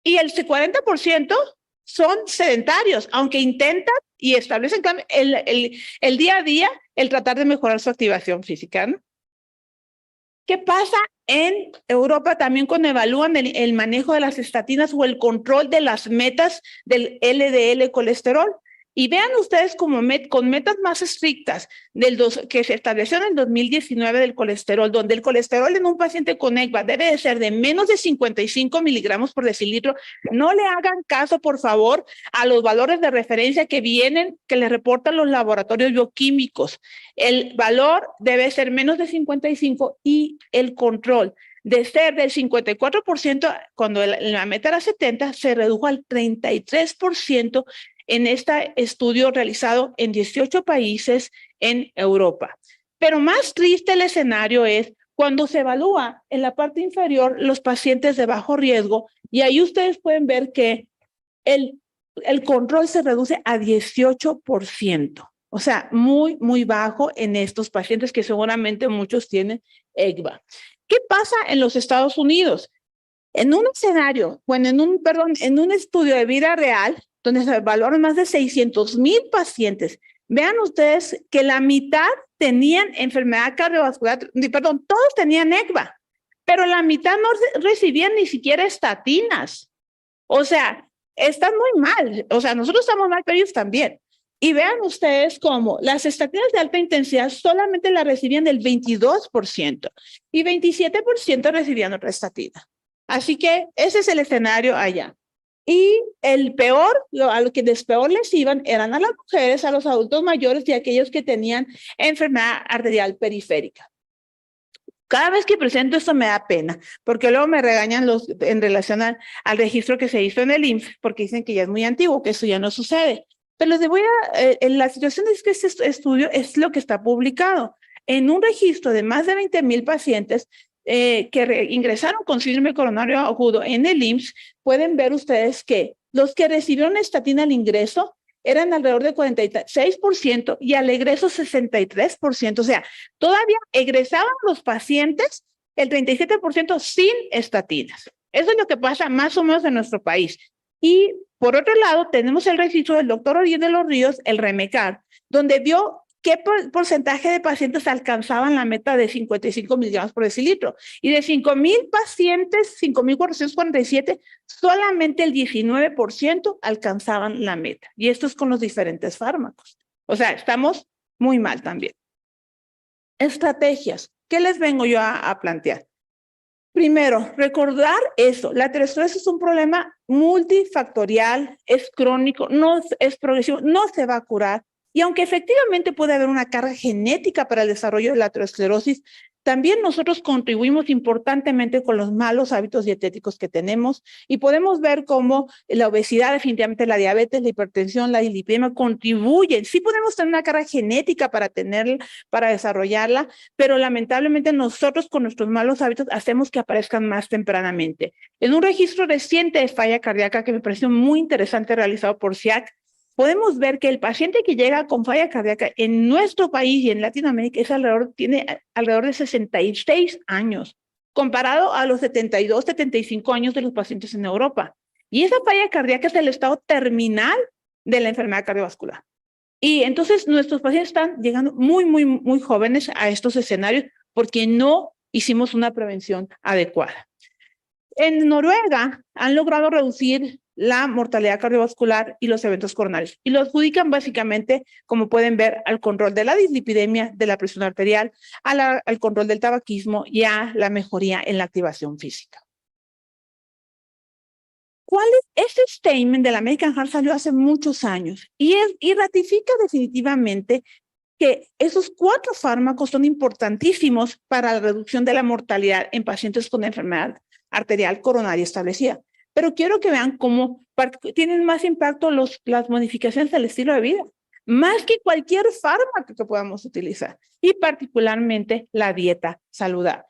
Y el 40% son sedentarios, aunque intentan y establecen el día a día el tratar de mejorar su activación física, ¿no? ¿Qué pasa en Europa también cuando evalúan el manejo de las estatinas o el control de las metas del LDL colesterol? Y vean ustedes como con metas más estrictas que se establecieron en el 2019 del colesterol, donde el colesterol en un paciente con ECVA debe de ser de menos de 55 miligramos por decilitro. No le hagan caso, por favor, a los valores de referencia que les reportan los laboratorios bioquímicos. El valor debe ser menos de 55 y el control de ser del 54% cuando la meta era 70, se redujo al 33% en este estudio realizado en 18 países en Europa. Pero más triste el escenario es cuando se evalúa en la parte inferior los pacientes de bajo riesgo, y ahí ustedes pueden ver que el control se reduce a 18%. O sea, muy, muy bajo en estos pacientes que seguramente muchos tienen ECVA. ¿Qué pasa en los Estados Unidos? En un escenario, en un estudio de vida real, donde se evaluaron más de 600,000 pacientes, vean ustedes que la mitad tenían enfermedad cardiovascular, todos tenían ECVA, pero la mitad no recibían ni siquiera estatinas. O sea, están muy mal. O sea, nosotros estamos mal, pero ellos también. Y vean ustedes cómo las estatinas de alta intensidad solamente las recibían del 22% y 27% recibían otra estatina. Así que ese es el escenario allá. Y el peor, a lo que peor les iban eran a las mujeres, a los adultos mayores y a aquellos que tenían enfermedad arterial periférica. Cada vez que presento esto me da pena, porque luego me regañan en relación al registro que se hizo en el IMSS, porque dicen que ya es muy antiguo, que eso ya no sucede. Pero la situación es que este estudio es lo que está publicado. En un registro de más de 20,000 pacientes que ingresaron con síndrome coronario agudo en el IMSS, pueden ver ustedes que los que recibieron estatina al ingreso eran alrededor de 46% y al egreso 63%. O sea, todavía egresaban los pacientes el 37% sin estatinas. Eso es lo que pasa más o menos en nuestro país. Y por otro lado, tenemos el registro del doctor Orién de los Ríos, el REMECAR, donde vio qué porcentaje de pacientes alcanzaban la meta de 55 miligramos por decilitro. Y de 5,000 pacientes, 5,447, solamente el 19% alcanzaban la meta. Y esto es con los diferentes fármacos. O sea, estamos muy mal también. Estrategias. ¿Qué les vengo yo a plantear? Primero, recordar eso. La aterosclerosis es un problema multifactorial, es crónico, no es progresivo, no se va a curar. Y aunque efectivamente puede haber una carga genética para el desarrollo de la aterosclerosis, también nosotros contribuimos importantemente con los malos hábitos dietéticos que tenemos y podemos ver cómo la obesidad, definitivamente la diabetes, la hipertensión, la dislipidemia contribuyen. Sí podemos tener una carga genética para desarrollarla, pero lamentablemente nosotros con nuestros malos hábitos hacemos que aparezcan más tempranamente. En un registro reciente de falla cardíaca que me pareció muy interesante realizado por SIAC, podemos ver que el paciente que llega con falla cardíaca en nuestro país y en Latinoamérica tiene alrededor de 66 años, comparado a los 72, 75 años de los pacientes en Europa. Y esa falla cardíaca es el estado terminal de la enfermedad cardiovascular. Y entonces nuestros pacientes están llegando muy jóvenes a estos escenarios porque no hicimos una prevención adecuada. En Noruega han logrado reducir la mortalidad cardiovascular y los eventos coronarios. Y lo adjudican básicamente, como pueden ver, al control de la dislipidemia, de la presión arterial, al control del tabaquismo y a la mejoría en la activación física. ¿Cuál es este statement de la American Heart? Salió hace muchos años y ratifica definitivamente que esos 4 fármacos son importantísimos para la reducción de la mortalidad en pacientes con enfermedad arterial coronaria establecida. Pero quiero que vean cómo tienen más impacto las modificaciones del estilo de vida, más que cualquier fármaco que podamos utilizar, y particularmente la dieta saludable.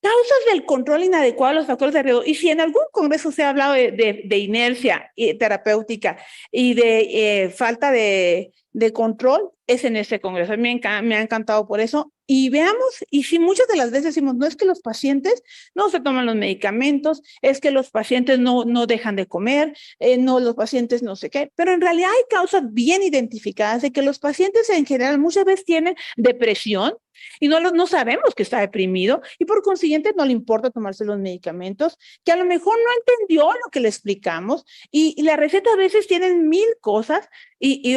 Causas del control inadecuado de los factores de riesgo. Y si en algún congreso se ha hablado de inercia terapéutica y de falta de control, es en este congreso. Me ha encantado por eso. Y veamos, y si muchas de las veces decimos, no es que los pacientes no se toman los medicamentos, es que los pacientes no dejan de comer, no, los pacientes no sé qué, pero en realidad hay causas bien identificadas de que los pacientes en general muchas veces tienen depresión, y no sabemos que está deprimido y por consiguiente no le importa tomarse los medicamentos, que a lo mejor no entendió lo que le explicamos y la receta a veces tienen 1000 cosas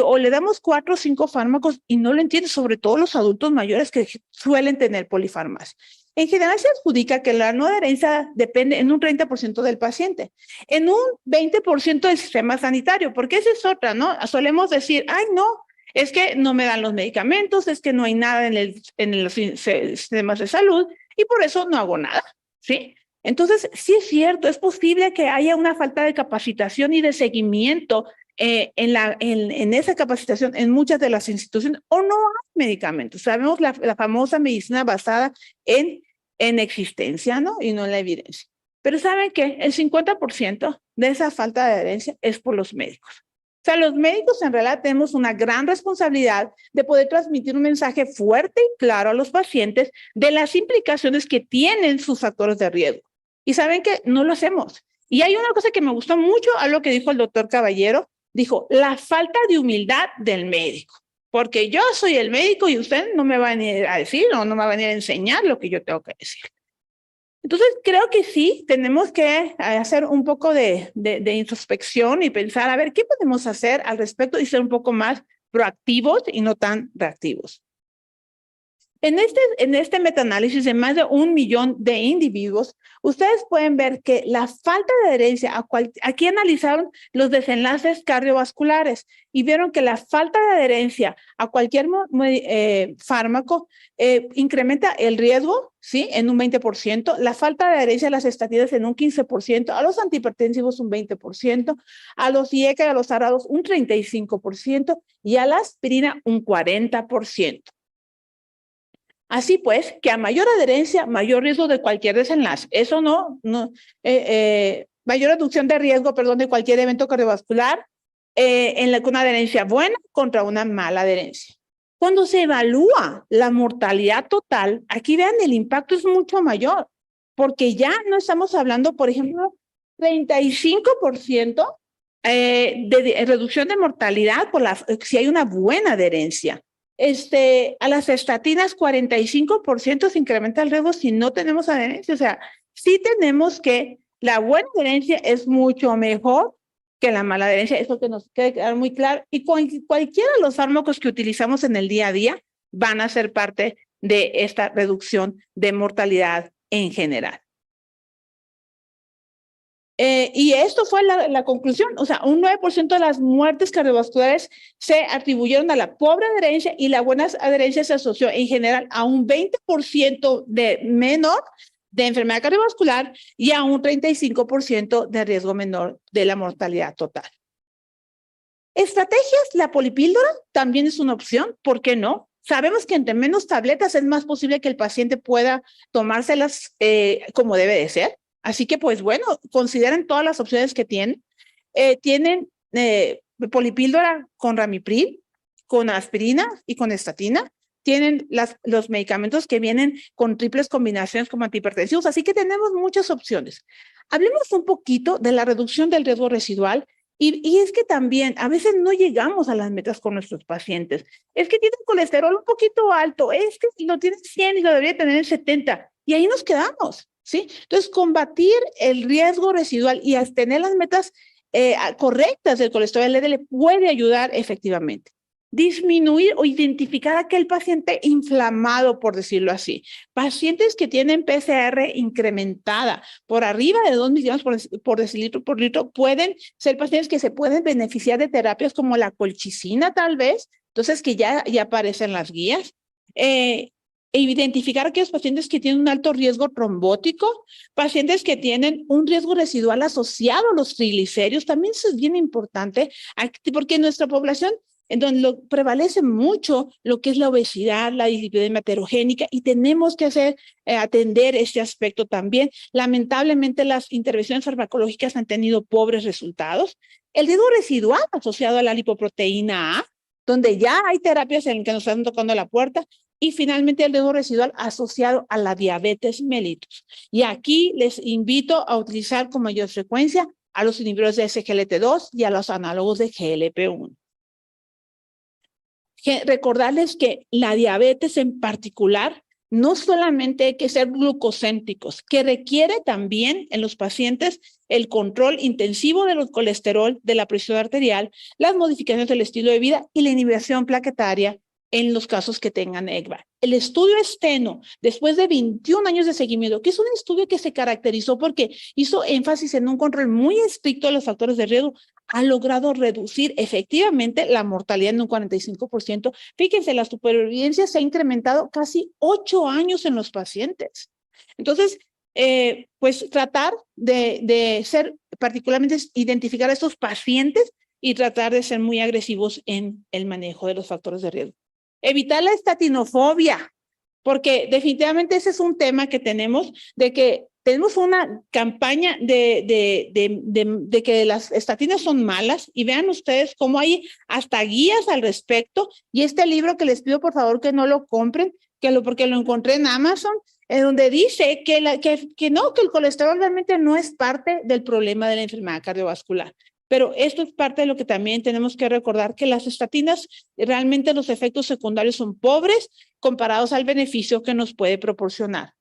o le damos 4 o 5 fármacos y no lo entiende, sobre todo los adultos mayores que suelen tener polifarmacia. En general se adjudica que la no adherencia depende en un 30% del paciente, en un 20% del sistema sanitario, porque esa es otra, ¿no? Solemos decir, ay, no, es que no me dan los medicamentos, es que no hay nada en los sistemas de salud y por eso no hago nada, ¿sí? Entonces, sí es cierto, es posible que haya una falta de capacitación y de seguimiento en esa capacitación en muchas de las instituciones o no hay medicamentos. Sabemos la famosa medicina basada en existencia, ¿no? Y no en la evidencia. Pero ¿saben qué? El 50% de esa falta de adherencia es por los médicos. O sea, los médicos en realidad tenemos una gran responsabilidad de poder transmitir un mensaje fuerte y claro a los pacientes de las implicaciones que tienen sus factores de riesgo. Y saben que no lo hacemos. Y hay una cosa que me gustó mucho, algo que dijo el doctor Caballero, dijo, la falta de humildad del médico. Porque yo soy el médico y usted no me va a venir a decir o no me va a venir a enseñar lo que yo tengo que decir. Entonces, creo que sí, tenemos que hacer un poco de introspección y pensar, a ver, ¿qué podemos hacer al respecto y ser un poco más proactivos y no tan reactivos? En este metaanálisis de más de 1 millón de individuos, ustedes pueden ver que la falta de adherencia, aquí analizaron los desenlaces cardiovasculares y vieron que la falta de adherencia a cualquier fármaco incrementa el riesgo, ¿sí? En un 20%, la falta de adherencia a las estatinas en un 15%, a los antihipertensivos un 20%, a los IECA y a los ARADOS un 35% y a la aspirina un 40%. Así pues, que a mayor adherencia, mayor riesgo de cualquier desenlace. Eso mayor reducción de riesgo, de cualquier evento cardiovascular con una adherencia buena contra una mala adherencia. Cuando se evalúa la mortalidad total, aquí vean, el impacto es mucho mayor, porque ya no estamos hablando, por ejemplo, 35% reducción de mortalidad si hay una buena adherencia. A las estatinas 45% se incrementa el riesgo si no tenemos adherencia. O sea, sí tenemos que la buena adherencia es mucho mejor que la mala adherencia. Eso que nos quede quedar muy claro. Y cualquiera de los fármacos que utilizamos en el día a día van a ser parte de esta reducción de mortalidad en general. Y esto fue la conclusión, o sea, un 9% de las muertes cardiovasculares se atribuyeron a la pobre adherencia y la buena adherencia se asoció en general a un 20% de menor de enfermedad cardiovascular y a un 35% de riesgo menor de la mortalidad total. Estrategias, la polipíldora también es una opción, ¿por qué no? Sabemos que entre menos tabletas es más posible que el paciente pueda tomárselas como debe de ser. Así que, pues bueno, consideren todas las opciones que tienen. Tienen polipíldora con ramipril, con aspirina y con estatina. Tienen los medicamentos que vienen con triples combinaciones como antihipertensivos. Así que tenemos muchas opciones. Hablemos un poquito de la reducción del riesgo residual. Y es que también a veces no llegamos a las metas con nuestros pacientes. Es que tienen colesterol un poquito alto, es que lo tienen 100 y lo debería tener en 70. Y ahí nos quedamos, ¿sí? Entonces, combatir el riesgo residual y tener las metas correctas del colesterol LDL puede ayudar efectivamente. Disminuir o identificar a aquel paciente inflamado, por decirlo así. Pacientes que tienen PCR incrementada por arriba de 2 miligramos por decilitro por litro pueden ser pacientes que se pueden beneficiar de terapias como la colchicina, tal vez, entonces que ya aparecen las guías. Identificar a aquellos pacientes que tienen un alto riesgo trombótico, pacientes que tienen un riesgo residual asociado a los triglicéridos, también eso es bien importante, porque en nuestra población en donde prevalece mucho lo que es la obesidad, la dislipidemia heterogénica, y tenemos que atender este aspecto también. Lamentablemente, las intervenciones farmacológicas han tenido pobres resultados. El riesgo residual asociado a la lipoproteína A, donde ya hay terapias en que nos están tocando la puerta, y finalmente el riesgo residual asociado a la diabetes mellitus. Y aquí les invito a utilizar con mayor frecuencia a los inhibidores de SGLT2 y a los análogos de GLP-1. Recordarles que la diabetes en particular no solamente hay que ser glucocéntricos, que requiere también en los pacientes el control intensivo del colesterol, de la presión arterial, las modificaciones del estilo de vida y la inhibición plaquetaria en los casos que tengan EGBA. El estudio Steno, después de 21 años de seguimiento, que es un estudio que se caracterizó porque hizo énfasis en un control muy estricto de los factores de riesgo, ha logrado reducir efectivamente la mortalidad en un 45%. Fíjense, la supervivencia se ha incrementado casi 8 años en los pacientes. Entonces, pues tratar de ser, particularmente identificar a estos pacientes y tratar de ser muy agresivos en el manejo de los factores de riesgo. Evitar la estatinofobia, porque definitivamente ese es un tema que tenemos, de que tenemos una campaña de que las estatinas son malas, y vean ustedes cómo hay hasta guías al respecto, y este libro que les pido por favor que no lo compren, porque lo encontré en Amazon, en donde dice que el colesterol realmente no es parte del problema de la enfermedad cardiovascular. Pero esto es parte de lo que también tenemos que recordar, que las estatinas realmente los efectos secundarios son pobres comparados al beneficio que nos puede proporcionar.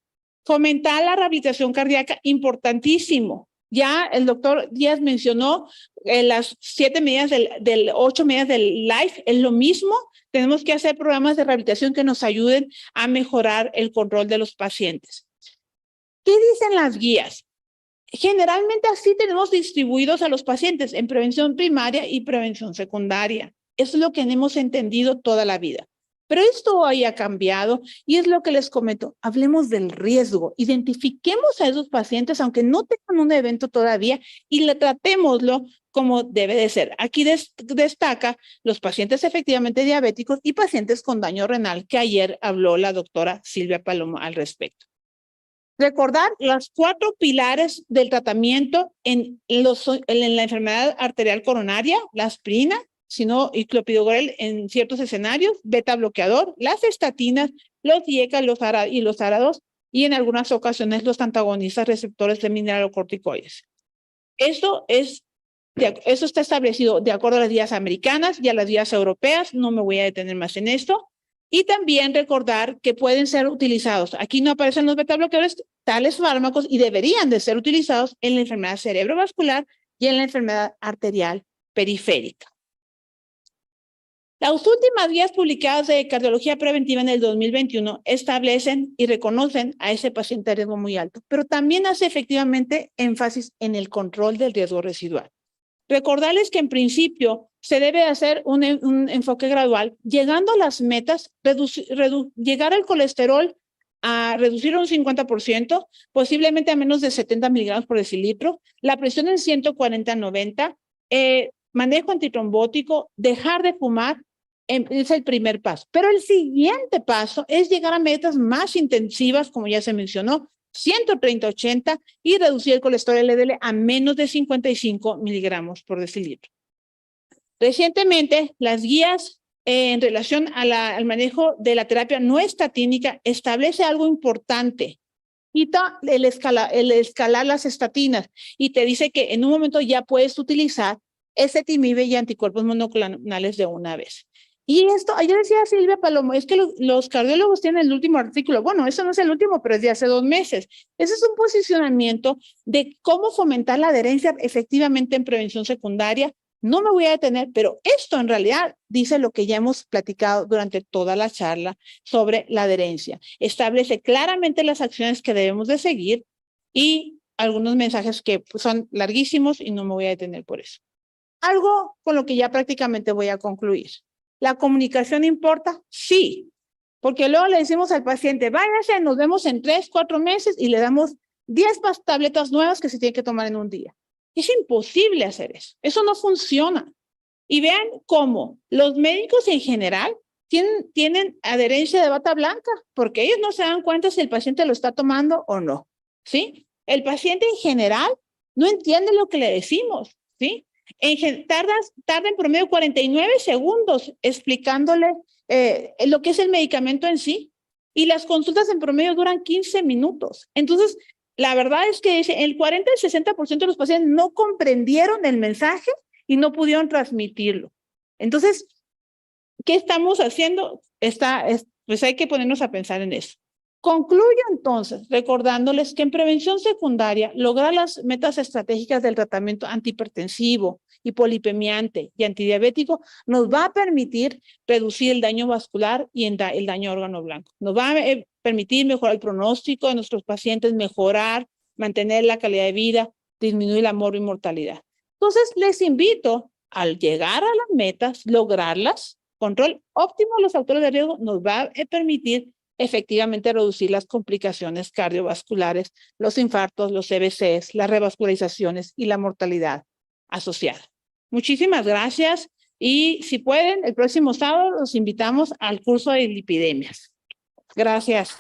Fomentar la rehabilitación cardíaca, importantísimo. Ya el doctor Díaz mencionó las 7 medidas 8 medidas del LIFE, es lo mismo. Tenemos que hacer programas de rehabilitación que nos ayuden a mejorar el control de los pacientes. ¿Qué dicen las guías? Generalmente así tenemos distribuidos a los pacientes en prevención primaria y prevención secundaria. Eso es lo que hemos entendido toda la vida. Pero esto hoy ha cambiado y es lo que les comento. Hablemos del riesgo. Identifiquemos a esos pacientes, aunque no tengan un evento todavía, y tratémoslo como debe de ser. Aquí destaca los pacientes efectivamente diabéticos y pacientes con daño renal, que ayer habló la doctora Silvia Paloma al respecto. Recordar los 4 pilares del tratamiento en la enfermedad arterial coronaria: la aspirina, sino y clopidogrel en ciertos escenarios, beta bloqueador, las estatinas, los IECA y los ARA2, y en algunas ocasiones los antagonistas receptores de mineralocorticoides. Esto es Eso está establecido de acuerdo a las guías americanas y a las guías europeas. No me voy a detener más en esto. Y también recordar que pueden ser utilizados. Aquí no aparecen los betabloqueadores, tales fármacos, y deberían de ser utilizados en la enfermedad cerebrovascular y en la enfermedad arterial periférica. Las últimas guías publicadas de cardiología preventiva en el 2021 establecen y reconocen a ese paciente de riesgo muy alto, pero también hace efectivamente énfasis en el control del riesgo residual. Recordarles que en principio se debe hacer un enfoque gradual, llegando a las metas, llegar al colesterol a reducir un 50%, posiblemente a menos de 70 miligramos por decilitro, la presión en 140/90, manejo antitrombótico, dejar de fumar, es el primer paso. Pero el siguiente paso es llegar a metas más intensivas, como ya se mencionó, 130/80 y reducir el colesterol LDL a menos de 55 miligramos por decilitro. Recientemente, las guías en relación al manejo de la terapia no estatínica establece algo importante. Quita el escalar las estatinas y te dice que en un momento ya puedes utilizar ezetimibe y anticuerpos monoclonales de una vez. Y esto, ayer decía Silvia Palomo, es que los cardiólogos tienen el último artículo. Bueno, eso no es el último, pero es de hace 2 meses. Ese es un posicionamiento de cómo fomentar la adherencia efectivamente en prevención secundaria. No me voy a detener, pero esto en realidad dice lo que ya hemos platicado durante toda la charla sobre la adherencia. Establece claramente las acciones que debemos de seguir y algunos mensajes que son larguísimos y no me voy a detener por eso. Algo con lo que ya prácticamente voy a concluir. ¿La comunicación importa? Sí, porque luego le decimos al paciente, váyase, nos vemos en 3, 4 meses y le damos 10 tabletas nuevas que se tienen que tomar en un día. Es imposible hacer eso. Eso no funciona. Y vean cómo los médicos en general tienen adherencia de bata blanca, porque ellos no se dan cuenta si el paciente lo está tomando o no, ¿sí? El paciente en general no entiende lo que le decimos, ¿sí? Tarda en promedio 49 segundos explicándole lo que es el medicamento en sí, y las consultas en promedio duran 15 minutos. Entonces, la verdad es que el 40 al 60% de los pacientes no comprendieron el mensaje y no pudieron transmitirlo. Entonces, ¿qué estamos haciendo? Pues hay que ponernos a pensar en eso. Concluyo entonces recordándoles que en prevención secundaria, lograr las metas estratégicas del tratamiento antihipertensivo, hipolipemiante y antidiabético nos va a permitir reducir el daño vascular y el daño a órgano blanco. Nos va a permitir mejorar el pronóstico de nuestros pacientes, mejorar, mantener la calidad de vida, disminuir la mortalidad. Entonces, les invito al llegar a las metas, lograrlas, control óptimo de los factores de riesgo nos va a permitir efectivamente reducir las complicaciones cardiovasculares, los infartos, los CVCs, las revascularizaciones y la mortalidad asociada. Muchísimas gracias y si pueden, el próximo sábado los invitamos al curso de lipidemias. Gracias.